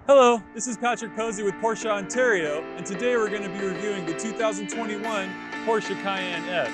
Hello, this is Patrick Posey with Porsche Ontario, and today we're going to be reviewing the 2021 Porsche Cayenne S.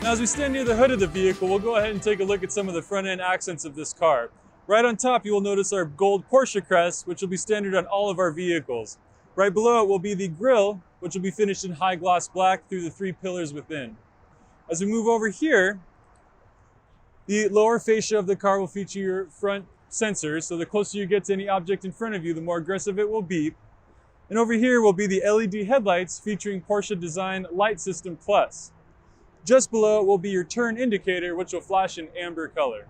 Now as we stand near the hood of the vehicle, we'll go ahead and take a look at some of the front end accents of this car. Right on top you will notice our gold Porsche crest, which will be standard on all of our vehicles. Right below it will be the grille, which will be finished in high gloss black through the 3 pillars within. As we move over here, the lower fascia of the car will feature your front sensors, so the closer you get to any object in front of you, the more aggressive it will beep. And over here will be the LED headlights featuring Porsche Design Light System Plus. Just below it will be your turn indicator, which will flash in amber color.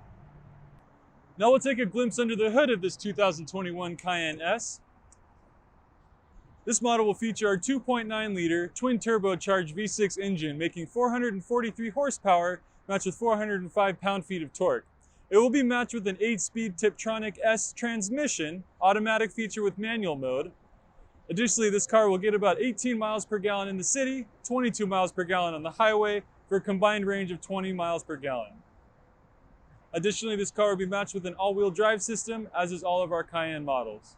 Now we'll take a glimpse under the hood of this 2021 Cayenne S. This model will feature our 2.9 liter twin turbocharged V6 engine, making 443 horsepower, matched with 405 pound-feet of torque. It will be matched with an 8-speed Tiptronic S transmission, automatic feature with manual mode. Additionally, this car will get about 18 miles per gallon in the city, 22 miles per gallon on the highway, for a combined range of 20 miles per gallon. Additionally, this car will be matched with an all-wheel drive system, as is all of our Cayenne models.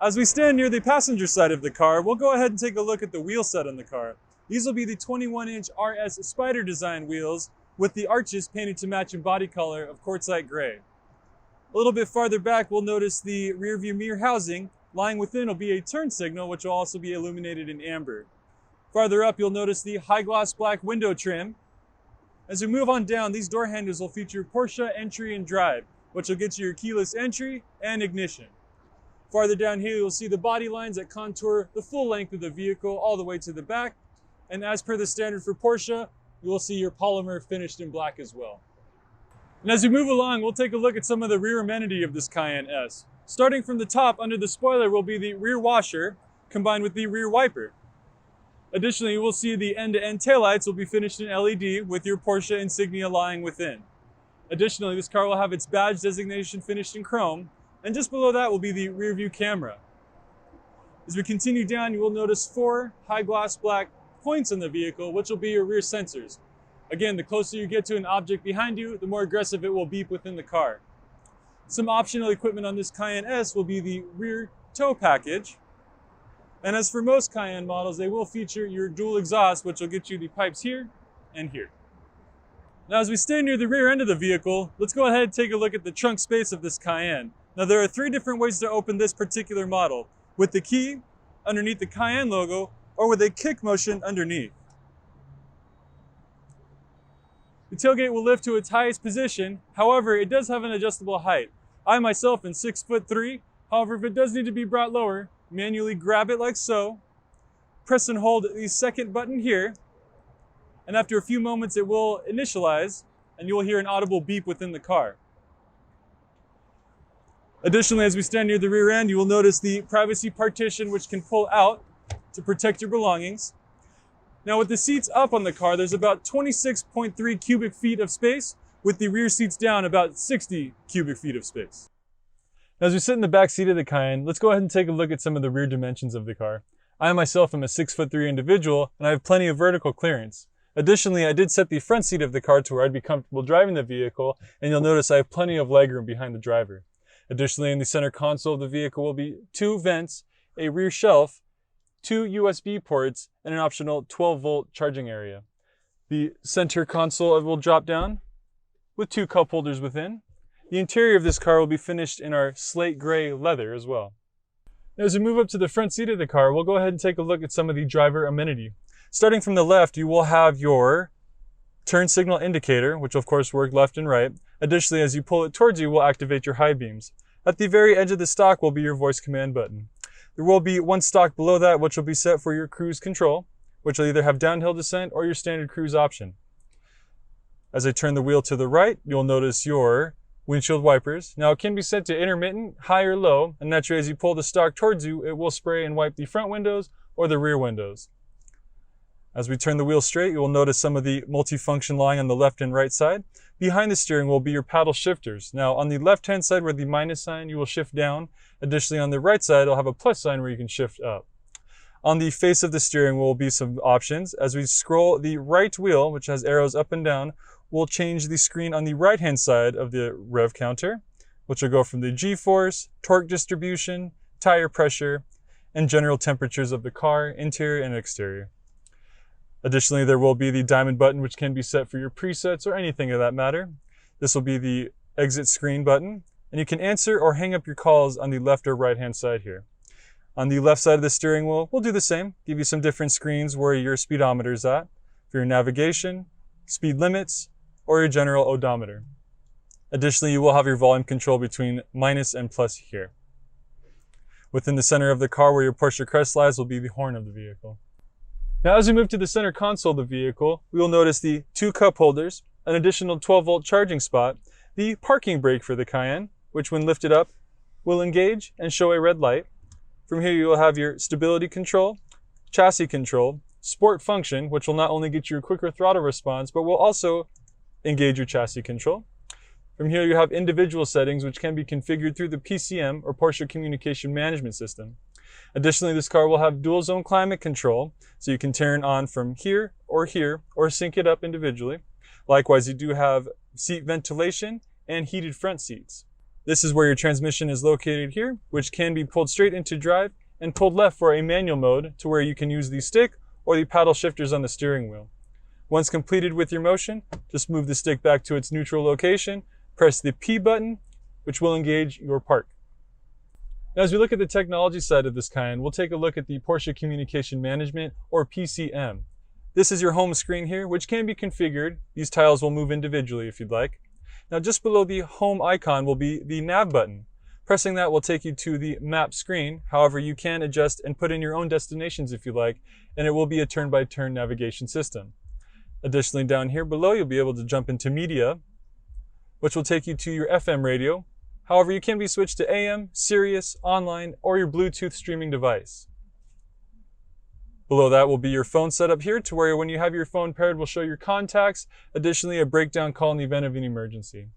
As we stand near the passenger side of the car, we'll go ahead and take a look at the wheel set on the car. These will be the 21-inch RS Spider design wheels with the arches painted to match in body color of quartzite gray. A little bit farther back, we'll notice the rear view mirror housing. Lying within will be a turn signal, which will also be illuminated in amber. Farther up, you'll notice the high gloss black window trim. As we move on down, these door handles will feature Porsche Entry and Drive, which will get you your keyless entry and ignition. Farther down here, you'll see the body lines that contour the full length of the vehicle all the way to the back. And as per the standard for Porsche, you will see your polymer finished in black as well. And as we move along, we'll take a look at some of the rear amenity of this Cayenne S. Starting from the top, under the spoiler will be the rear washer combined with the rear wiper. Additionally, you will see the end-to-end taillights will be finished in LED with your Porsche insignia lying within. Additionally, this car will have its badge designation finished in chrome, and just below that will be the rear view camera. As we continue down, you will notice 4 high gloss black points on the vehicle, which will be your rear sensors. Again, the closer you get to an object behind you, the more aggressive it will beep within the car. Some optional equipment on this Cayenne S will be the rear tow package. And as for most Cayenne models, they will feature your dual exhaust, which will get you the pipes here and here. Now, as we stand near the rear end of the vehicle, let's go ahead and take a look at the trunk space of this Cayenne. Now, there are 3 different ways to open this particular model: with the key, underneath the Cayenne logo, or with a kick motion underneath. The tailgate will lift to its highest position. However, it does have an adjustable height. I myself am 6'3". However, if it does need to be brought lower, manually grab it like so, press and hold the second button here, and after a few moments it will initialize and you will hear an audible beep within the car. Additionally, as we stand near the rear end, you will notice the privacy partition, which can pull out to protect your belongings. Now, with the seats up on the car, there's about 26.3 cubic feet of space, with the rear seats down about 60 cubic feet of space. Now, as we sit in the back seat of the Cayenne, let's go ahead and take a look at some of the rear dimensions of the car. I myself am a 6'3" individual, and I have plenty of vertical clearance. Additionally, I did set the front seat of the car to where I'd be comfortable driving the vehicle, and you'll notice I have plenty of legroom behind the driver. Additionally, in the center console of the vehicle will be 2 vents, a rear shelf, 2 USB ports, and an optional 12-volt charging area. The center console will drop down with 2 cup holders within. The interior of this car will be finished in our slate gray leather as well. Now, as we move up to the front seat of the car, we'll go ahead and take a look at some of the driver amenity. Starting from the left, you will have your turn signal indicator, which will of course work left and right. Additionally, as you pull it towards you, will activate your high beams. At the very edge of the stock will be your voice command button. There will be 1 stock below that, which will be set for your cruise control, which will either have downhill descent or your standard cruise option. As I turn the wheel to the right, you'll notice your windshield wipers. Now, it can be set to intermittent, high or low, and naturally as you pull the stock towards you, it will spray and wipe the front windows or the rear windows. As we turn the wheel straight, you will notice some of the multifunction lying on the left and right side. Behind the steering will be your paddle shifters. Now, on the left-hand side where the minus sign, you will shift down. Additionally, on the right side, it'll have a plus sign where you can shift up. On the face of the steering wheel will be some options. As we scroll the right wheel, which has arrows up and down, we'll change the screen on the right-hand side of the rev counter, which will go from the G-force, torque distribution, tire pressure, and general temperatures of the car, interior and exterior. Additionally, there will be the diamond button, which can be set for your presets or anything of that matter. This will be the exit screen button, and you can answer or hang up your calls on the left or right-hand side here. On the left side of the steering wheel, we'll do the same, give you some different screens where your speedometer is at, for your navigation, speed limits, or your general odometer. Additionally, you will have your volume control between minus and plus here. Within the center of the car where your Porsche crest lies will be the horn of the vehicle. Now, as we move to the center console of the vehicle, we will notice the 2 cup holders, an additional 12-volt charging spot, the parking brake for the Cayenne, which when lifted up will engage and show a red light. From here, you will have your stability control, chassis control, sport function, which will not only get you a quicker throttle response, but will also engage your chassis control. From here, you have individual settings, which can be configured through the PCM or Porsche Communication Management System. Additionally, this car will have dual zone climate control, so you can turn on from here, or sync it up individually. Likewise, you do have seat ventilation and heated front seats. This is where your transmission is located here, which can be pulled straight into drive and pulled left for a manual mode to where you can use the stick or the paddle shifters on the steering wheel. Once completed with your motion, just move the stick back to its neutral location, press the P button, which will engage your park. Now, as we look at the technology side of this Cayenne, we'll take a look at the Porsche Communication Management, or PCM. This is your home screen here, which can be configured. These tiles will move individually if you'd like. Now, just below the home icon will be the nav button. Pressing that will take you to the map screen. However, you can adjust and put in your own destinations if you like, and it will be a turn-by-turn navigation system. Additionally, down here below, you'll be able to jump into media, which will take you to your FM radio. However, you can be switched to AM, Sirius, online, or your Bluetooth streaming device. Below that will be your phone setup here, to where when you have your phone paired, will show your contacts. Additionally, a breakdown call in the event of an emergency.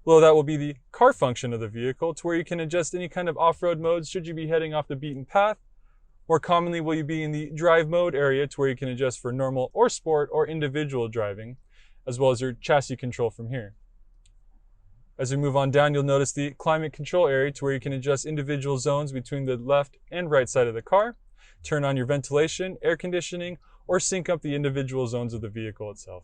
Below that will be the car function of the vehicle, to where you can adjust any kind of off-road modes should you be heading off the beaten path. More commonly, will you be in the drive mode area, to where you can adjust for normal or sport or individual driving, as well as your chassis control from here. As we move on down, you'll notice the climate control area, to where you can adjust individual zones between the left and right side of the car, turn on your ventilation, air conditioning, or sync up the individual zones of the vehicle itself.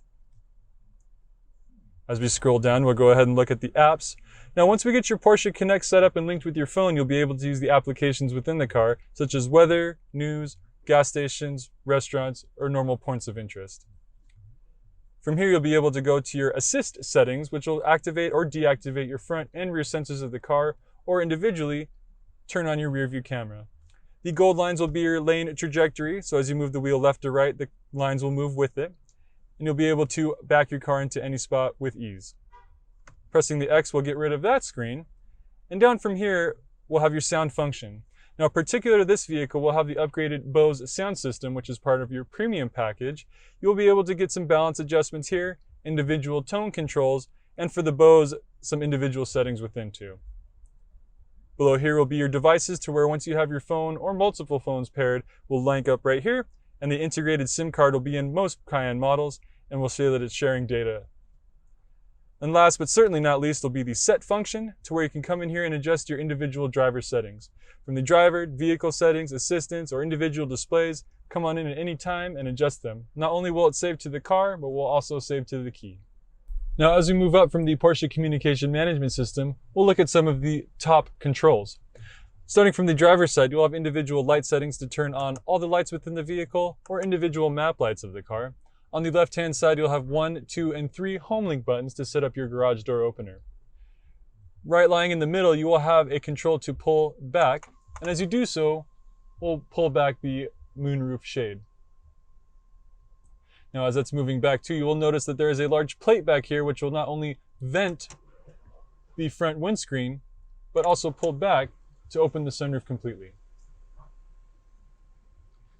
As we scroll down, we'll go ahead and look at the apps. Now, once we get your Porsche Connect set up and linked with your phone, you'll be able to use the applications within the car, such as weather, news, gas stations, restaurants, or normal points of interest. From here, you'll be able to go to your assist settings, which will activate or deactivate your front and rear sensors of the car, or individually turn on your rear view camera. The gold lines will be your lane trajectory, so as you move the wheel left to right, the lines will move with it, and you'll be able to back your car into any spot with ease. Pressing the X will get rid of that screen, and down from here, we'll have your sound function. Now, particular to this vehicle, we'll have the upgraded Bose sound system, which is part of your premium package. You'll be able to get some balance adjustments here, individual tone controls, and for the Bose, some individual settings within too. Below here will be your devices, to where once you have your phone or multiple phones paired, will link up right here, and the integrated SIM card will be in most Cayenne models, and will show that it's sharing data. And last but certainly not least will be the set function, to where you can come in here and adjust your individual driver settings. From the driver, vehicle settings, assistance, or individual displays, come on in at any time and adjust them. Not only will it save to the car, but will also save to the key. Now, as we move up from the Porsche Communication Management System, we'll look at some of the top controls. Starting from the driver's side, you'll have individual light settings to turn on all the lights within the vehicle, or individual map lights of the car. On the left-hand side, you'll have 1, 2, and 3 home link buttons to set up your garage door opener. Right lying in the middle, you will have a control to pull back, and as you do so, we'll pull back the moonroof shade. Now, as that's moving back too, you will notice that there is a large plate back here, which will not only vent the front windscreen, but also pull back to open the sunroof completely.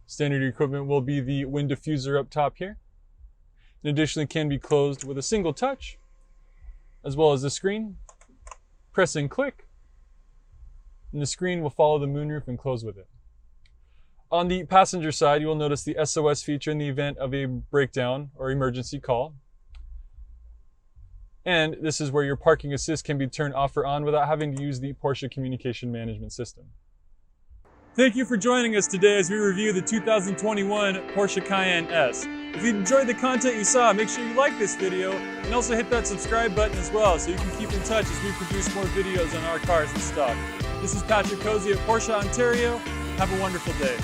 Standard equipment will be the wind diffuser up top here. And additionally can be closed with a single touch, as well as the screen. Press and click, and the screen will follow the moonroof and close with it. On the passenger side, you will notice the SOS feature in the event of a breakdown or emergency call. And this is where your parking assist can be turned off or on without having to use the Porsche communication management system. Thank you for joining us today as we review the 2021 Porsche Cayenne S. If you enjoyed the content you saw, make sure you like this video and also hit that subscribe button as well so you can keep in touch as we produce more videos on our cars and stuff. This is Patrick Cozy at Porsche Ontario. Have a wonderful day.